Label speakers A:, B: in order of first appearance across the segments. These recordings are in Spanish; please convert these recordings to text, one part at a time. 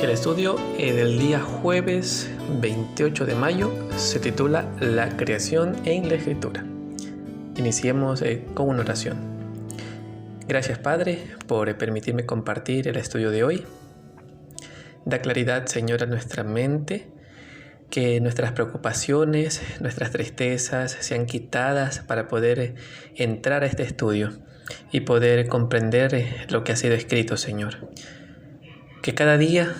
A: El estudio del día jueves 28 de mayo se titula La creación en la Escritura. Iniciemos con una oración. Gracias, Padre, por permitirme compartir el estudio de hoy. Da claridad, Señor, a nuestra mente, que nuestras preocupaciones, nuestras tristezas sean quitadas para poder entrar a este estudio y poder comprender lo que ha sido escrito, Señor. Que cada día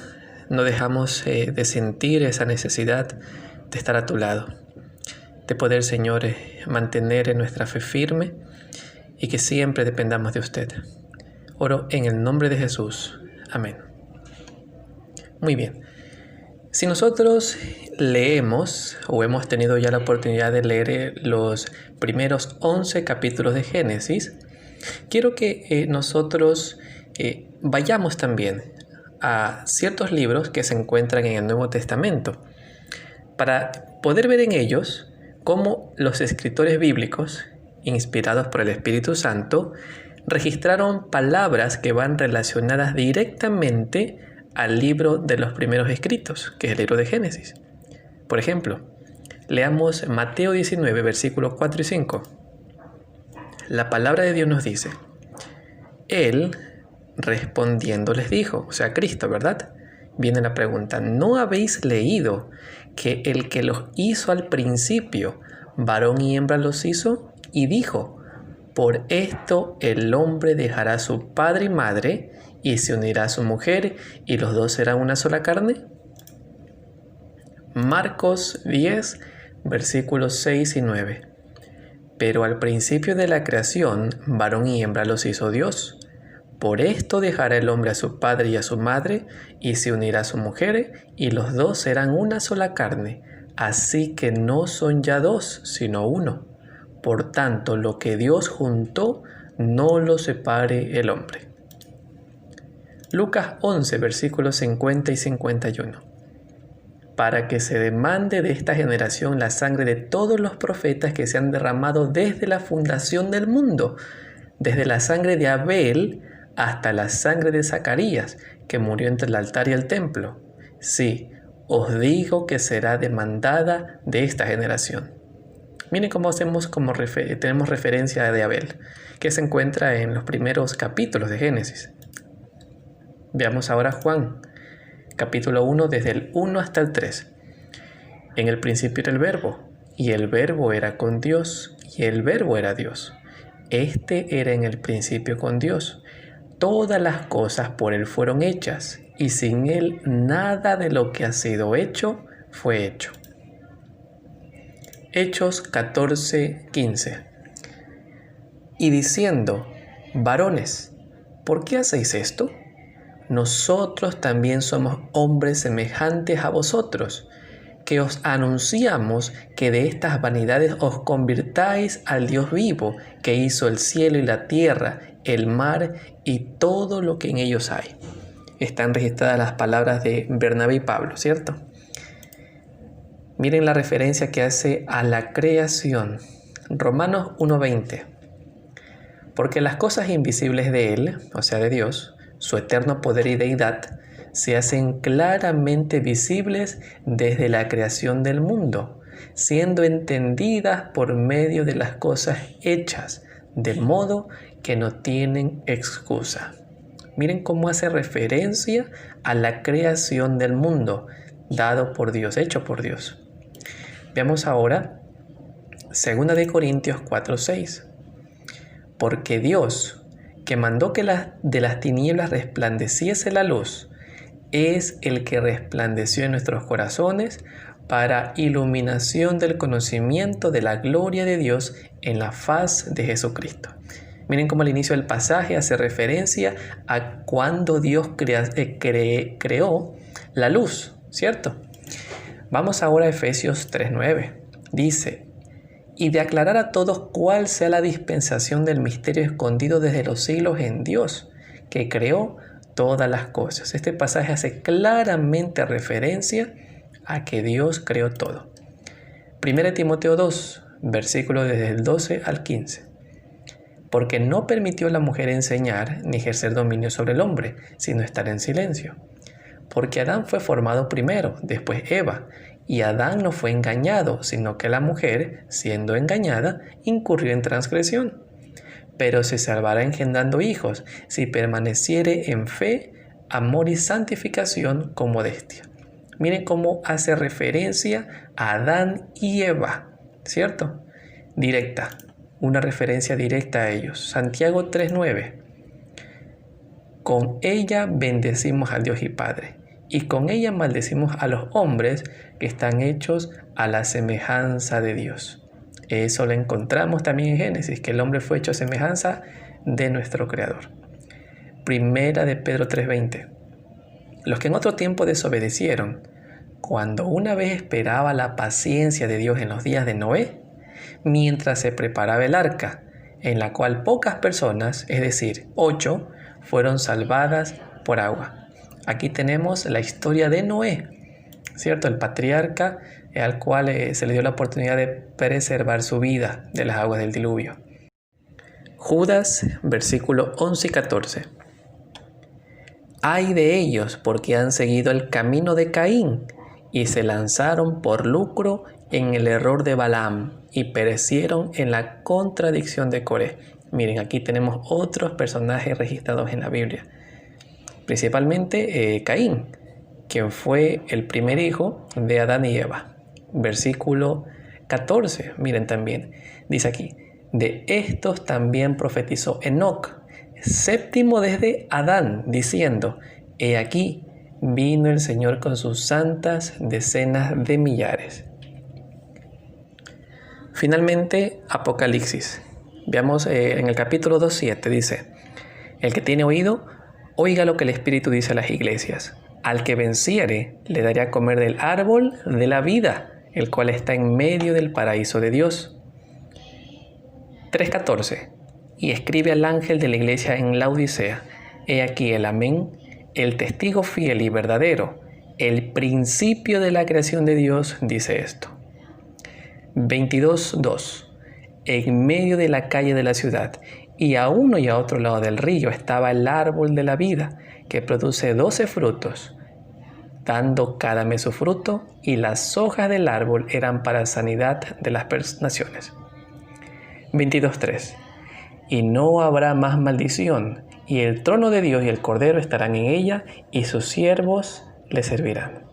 A: no dejamos de sentir esa necesidad de estar a tu lado, de poder, Señor, mantener nuestra fe firme y que siempre dependamos de usted. Oro en el nombre de Jesús. Amén. Muy bien. Si nosotros leemos o hemos tenido ya la oportunidad de leer los primeros 11 capítulos de Génesis, quiero que nosotros vayamos también a ciertos libros que se encuentran en el Nuevo Testamento para poder ver en ellos cómo los escritores bíblicos, inspirados por el Espíritu Santo, registraron palabras que van relacionadas directamente al libro de los primeros escritos, que es el libro de Génesis. Por ejemplo, leamos Mateo 19, versículos 4 y 5. La palabra de Dios nos dice: Él respondiendo les dijo, o sea, Cristo, ¿verdad? Viene la pregunta: ¿no habéis leído que el que los hizo al principio, varón y hembra los hizo? Y dijo: por esto el hombre dejará a su padre y madre y se unirá a su mujer y los dos serán una sola carne. Marcos 10, versículos 6 y 9. Pero al principio de la creación, varón y hembra los hizo Dios. Por esto dejará el hombre a su padre y a su madre, y se unirá a su mujer, y los dos serán una sola carne. Así que no son ya dos, sino uno. Por tanto, lo que Dios juntó, no lo separe el hombre. Lucas 11, versículos 50 y 51. Para que se demande de esta generación la sangre de todos los profetas que se han derramado desde la fundación del mundo, desde la sangre de Abel hasta la sangre de Zacarías, que murió entre el altar y el templo. Sí, os digo que será demandada de esta generación. Miren cómo tenemos referencia de Abel, que se encuentra en los primeros capítulos de Génesis. Veamos ahora Juan, capítulo 1, desde el 1 hasta el 3. En el principio era el Verbo, y el Verbo era con Dios, y el Verbo era Dios. Este era en el principio con Dios. Todas las cosas por Él fueron hechas, y sin Él nada de lo que ha sido hecho fue hecho. Hechos 14, 15. Y diciendo: varones, ¿por qué hacéis esto? Nosotros también somos hombres semejantes a vosotros, que os anunciamos que de estas vanidades os convirtáis al Dios vivo, que hizo el cielo y la tierra, el mar y todo lo que en ellos hay. Están registradas las palabras de Bernabé y Pablo, ¿cierto? Miren la referencia que hace a la creación. Romanos 1:20. Porque las cosas invisibles de Él, o sea de Dios, su eterno poder y deidad, se hacen claramente visibles desde la creación del mundo, siendo entendidas por medio de las cosas hechas, de modo que no tienen excusa. Miren cómo hace referencia a la creación del mundo, dado por Dios, hecho por Dios. Veamos ahora 2 Corintios 4:6. Porque Dios, que mandó que de las tinieblas resplandeciese la luz, es el que resplandeció en nuestros corazones para iluminación del conocimiento de la gloria de Dios en la faz de Jesucristo. Miren cómo al inicio del pasaje hace referencia a cuando Dios creó la luz, ¿cierto? Vamos ahora a Efesios 3:9. Dice: y de aclarar a todos cuál sea la dispensación del misterio escondido desde los siglos en Dios, que creó todas las cosas. Este pasaje hace claramente referencia a que Dios creó todo. 1 Timoteo 2, versículos desde el 12 al 15. Porque no permitió a la mujer enseñar ni ejercer dominio sobre el hombre, sino estar en silencio. porque Adán fue formado primero, después Eva, y Adán no fue engañado, sino que la mujer, siendo engañada, incurrió en transgresión. Pero se salvará engendrando hijos, si permaneciere en fe, amor y santificación con modestia. Miren cómo hace referencia a Adán y Eva, ¿cierto? Directa, una referencia directa a ellos. Santiago 3:9. Con ella bendecimos al Dios y Padre, y con ella maldecimos a los hombres que están hechos a la semejanza de Dios. Eso lo encontramos también en Génesis, que el hombre fue hecho a semejanza de nuestro Creador. Primera de Pedro 3:20. Los que en otro tiempo desobedecieron, cuando una vez esperaba la paciencia de Dios en los días de Noé, mientras se preparaba el arca, en la cual pocas personas, es decir, 8, fueron salvadas por agua. Aquí tenemos la historia de Noé, ¿cierto? El patriarca al cual se le dio la oportunidad de preservar su vida de las aguas del diluvio. Judas, versículo 11 y 14. Ay de ellos, porque han seguido el camino de Caín y se lanzaron por lucro en el error de Balaam y perecieron en la contradicción de Coré. Miren, aquí tenemos otros personajes registrados en la Biblia. Principalmente Caín, quien fue el primer hijo de Adán y Eva. Versículo 14, miren también, dice aquí, de estos también profetizó Enoc, séptimo desde Adán, diciendo, he aquí, vino el Señor con sus santas decenas de millares. Finalmente, Apocalipsis. Veamos en el capítulo 2:7, dice, el que tiene oído, oiga lo que el Espíritu dice a las iglesias. Al que venciere, le daré a comer del árbol de la vida, el cual está en medio del paraíso de Dios. 3:14. Y escribe al ángel de la iglesia en Laodicea, he aquí el amén, el testigo fiel y verdadero, el principio de la creación de Dios, dice esto. 22:2. En medio de la calle de la ciudad, y a uno y a otro lado del río, estaba el árbol de la vida, que produce 12 frutos, dando cada mes su fruto, y las hojas del árbol eran para sanidad de las naciones. 22:3. Y no habrá más maldición, y el trono de Dios y el Cordero estarán en ella, y sus siervos le servirán.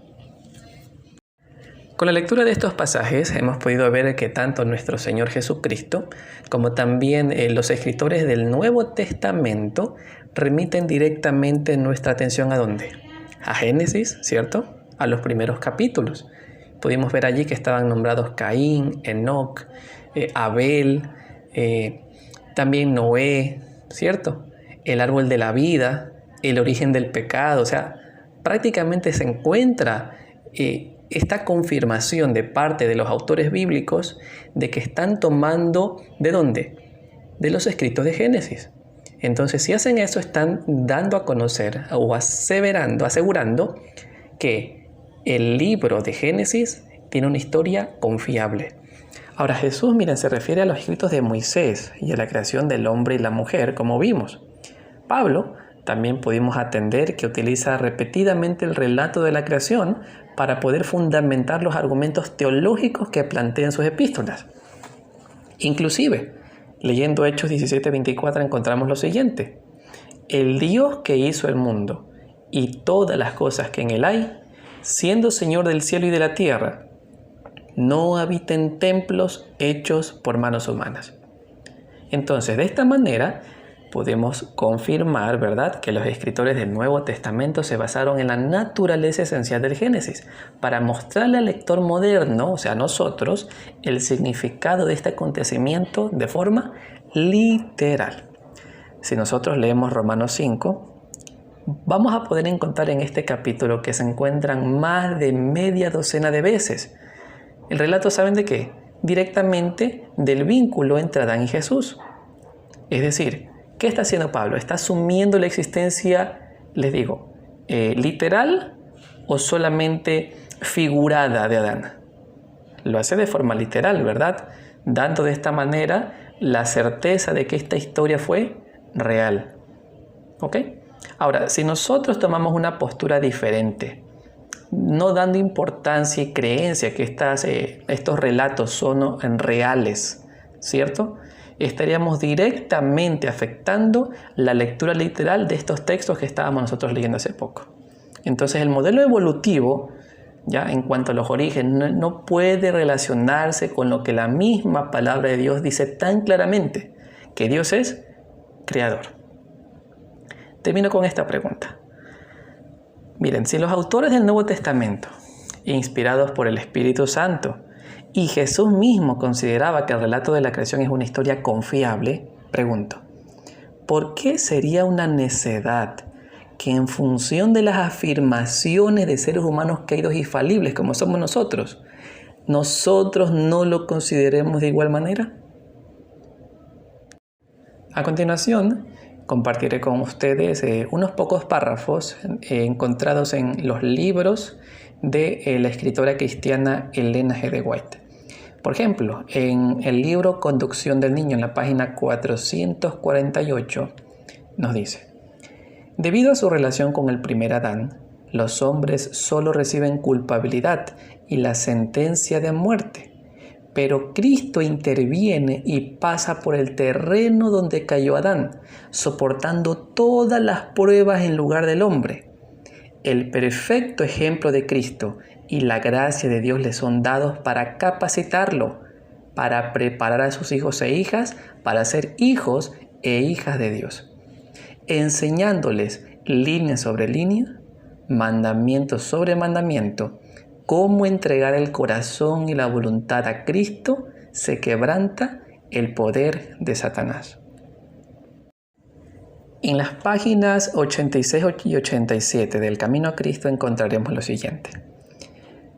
A: Con la lectura de estos pasajes hemos podido ver que tanto nuestro Señor Jesucristo como también los escritores del Nuevo Testamento remiten directamente nuestra atención ¿a dónde? A Génesis, ¿cierto? A los primeros capítulos. Pudimos ver allí que estaban nombrados Caín, Enoc, Abel, también Noé, ¿cierto? El árbol de la vida, el origen del pecado. O sea, prácticamente se encuentra esta confirmación de parte de los autores bíblicos de que están tomando, ¿de dónde? De los escritos de Génesis. Entonces, si hacen eso, están dando a conocer o asegurando que el libro de Génesis tiene una historia confiable. Ahora, Jesús, miren, se refiere a los escritos de Moisés y a la creación del hombre y la mujer, como vimos. Pablo también pudimos atender que utiliza repetidamente el relato de la creación para poder fundamentar los argumentos teológicos que plantea en sus epístolas. Inclusive, leyendo Hechos 17:24 encontramos lo siguiente. El Dios que hizo el mundo y todas las cosas que en él hay, siendo Señor del cielo y de la tierra, no habita en templos hechos por manos humanas. Entonces, de esta manera, podemos confirmar, ¿verdad?, que los escritores del Nuevo Testamento se basaron en la naturaleza esencial del Génesis para mostrarle al lector moderno, o sea, a nosotros, el significado de este acontecimiento de forma literal. Si nosotros leemos Romanos 5, vamos a poder encontrar en este capítulo que se encuentran más de media docena de veces. El relato, ¿saben de qué? Directamente del vínculo entre Adán y Jesús. Es decir, ¿qué está haciendo Pablo? ¿Está asumiendo la existencia, les digo, literal o solamente figurada de Adán? Lo hace de forma literal, ¿verdad? Dando de esta manera la certeza de que esta historia fue real. ¿Ok? Ahora, si nosotros tomamos una postura diferente, no dando importancia y creencia que estos relatos son reales, ¿cierto? Estaríamos directamente afectando la lectura literal de estos textos que estábamos nosotros leyendo hace poco. Entonces el modelo evolutivo, ya en cuanto a los orígenes, no puede relacionarse con lo que la misma palabra de Dios dice tan claramente, que Dios es creador. Termino con esta pregunta. Miren, si los autores del Nuevo Testamento, inspirados por el Espíritu Santo, y Jesús mismo consideraba que el relato de la creación es una historia confiable, pregunto, ¿por qué sería una necedad que en función de las afirmaciones de seres humanos caídos y falibles como somos nosotros no lo consideremos de igual manera? A continuación, compartiré con ustedes unos pocos párrafos encontrados en los libros de la escritora cristiana Elena G. de White. Por ejemplo, en el libro Conducción del Niño, en la página 448, nos dice: debido a su relación con el primer Adán, los hombres solo reciben culpabilidad y la sentencia de muerte. Pero Cristo interviene y pasa por el terreno donde cayó Adán, soportando todas las pruebas en lugar del hombre. El perfecto ejemplo de Cristo y la gracia de Dios le son dados para capacitarlo, para preparar a sus hijos e hijas para ser hijos e hijas de Dios, enseñándoles línea sobre línea, mandamiento sobre mandamiento, cómo entregar el corazón y la voluntad a Cristo se quebranta el poder de Satanás. En las páginas 86 y 87 del Camino a Cristo encontraremos lo siguiente: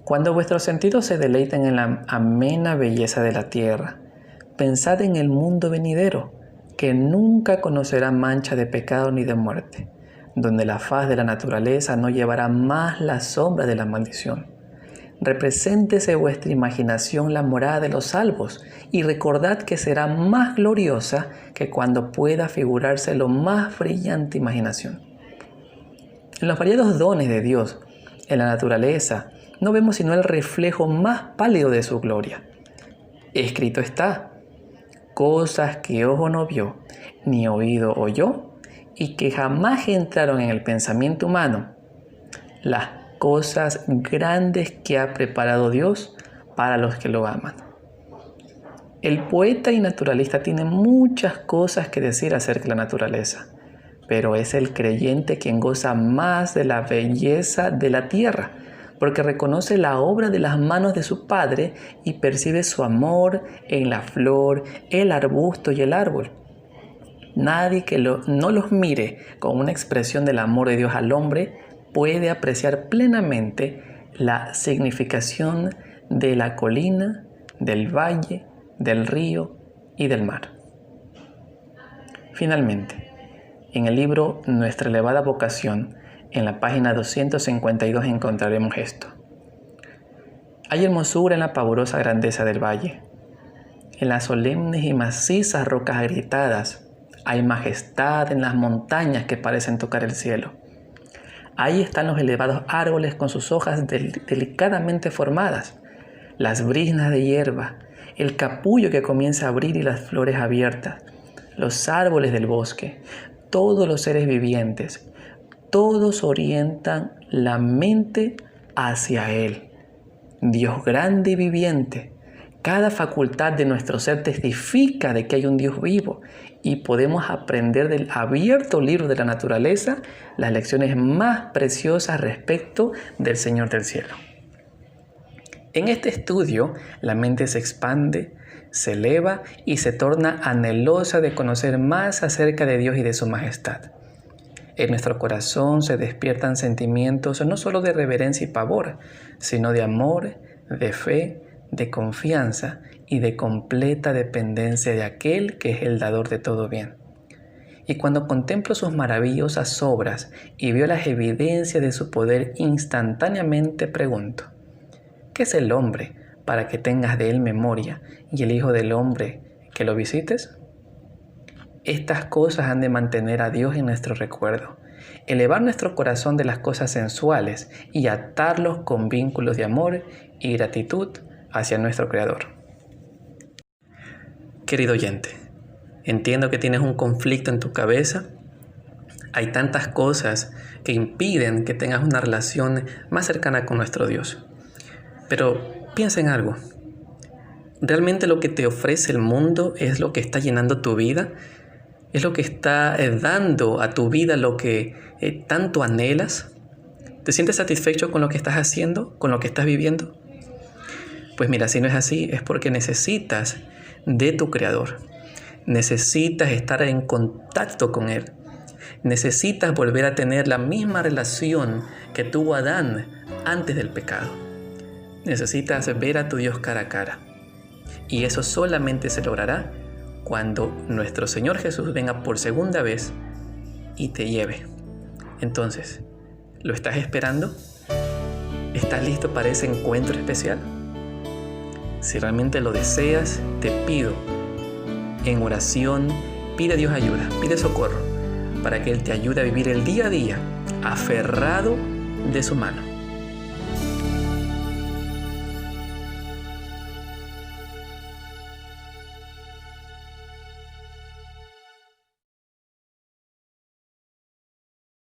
A: cuando vuestros sentidos se deleiten en la amena belleza de la tierra, pensad en el mundo venidero, que nunca conocerá mancha de pecado ni de muerte, donde la faz de la naturaleza no llevará más la sombra de la maldición. Represéntese vuestra imaginación la morada de los salvos y recordad que será más gloriosa que cuando pueda figurarse lo más brillante imaginación. En los variados dones de Dios, en la naturaleza, no vemos sino el reflejo más pálido de su gloria. Escrito está: cosas que ojo no vio, ni oído oyó, y que jamás entraron en el pensamiento humano, las cosas grandes que ha preparado Dios para los que lo aman. El poeta y naturalista tiene muchas cosas que decir acerca de la naturaleza, pero es el creyente quien goza más de la belleza de la tierra, porque reconoce la obra de las manos de su Padre y percibe su amor en la flor, el arbusto y el árbol. Nadie que no los mire con una expresión del amor de Dios al hombre puede apreciar plenamente la significación de la colina, del valle, del río y del mar. Finalmente, en el libro Nuestra elevada vocación, en la página 252 encontraremos esto: hay hermosura en la pavorosa grandeza del valle, en las solemnes y macizas rocas agrietadas, hay majestad en las montañas que parecen tocar el cielo. Ahí están los elevados árboles con sus hojas delicadamente formadas, las briznas de hierba, el capullo que comienza a abrir y las flores abiertas, los árboles del bosque, todos los seres vivientes, todos orientan la mente hacia Él. Dios grande y viviente, cada facultad de nuestro ser testifica de que hay un Dios vivo y podemos aprender del abierto libro de la naturaleza las lecciones más preciosas respecto del Señor del cielo. En este estudio, la mente se expande, se eleva y se torna anhelosa de conocer más acerca de Dios y de su majestad. En nuestro corazón se despiertan sentimientos no solo de reverencia y pavor, sino de amor, de fe, de confianza y de completa dependencia de aquel que es el dador de todo bien. Y cuando contemplo sus maravillosas obras y veo las evidencias de su poder, instantáneamente pregunto: ¿qué es el hombre para que tengas de él memoria y el Hijo del Hombre que lo visites? Estas cosas han de mantener a Dios en nuestro recuerdo elevar nuestro corazón de las cosas sensuales y atarlos con vínculos de amor y gratitud hacia nuestro Creador. Querido oyente, entiendo que tienes un conflicto en tu cabeza. Hay tantas cosas que impiden que tengas una relación más cercana con nuestro Dios. Pero piensa en algo. ¿Realmente lo que te ofrece el mundo es lo que está llenando tu vida? ¿Es lo que está dando a tu vida lo que tanto anhelas? ¿Te sientes satisfecho con lo que estás haciendo, con lo que estás viviendo? Pues mira, si no es así, es porque necesitas de tu Creador. Necesitas estar en contacto con Él. Necesitas volver a tener la misma relación que tuvo Adán antes del pecado. Necesitas ver a tu Dios cara a cara. Y eso solamente se logrará cuando nuestro Señor Jesús venga por segunda vez y te lleve. Entonces, ¿lo estás esperando? ¿Estás listo para ese encuentro especial? Si realmente lo deseas, te pido en oración, pide a Dios ayuda, pide socorro, para que Él te ayude a vivir el día a día aferrado de su mano.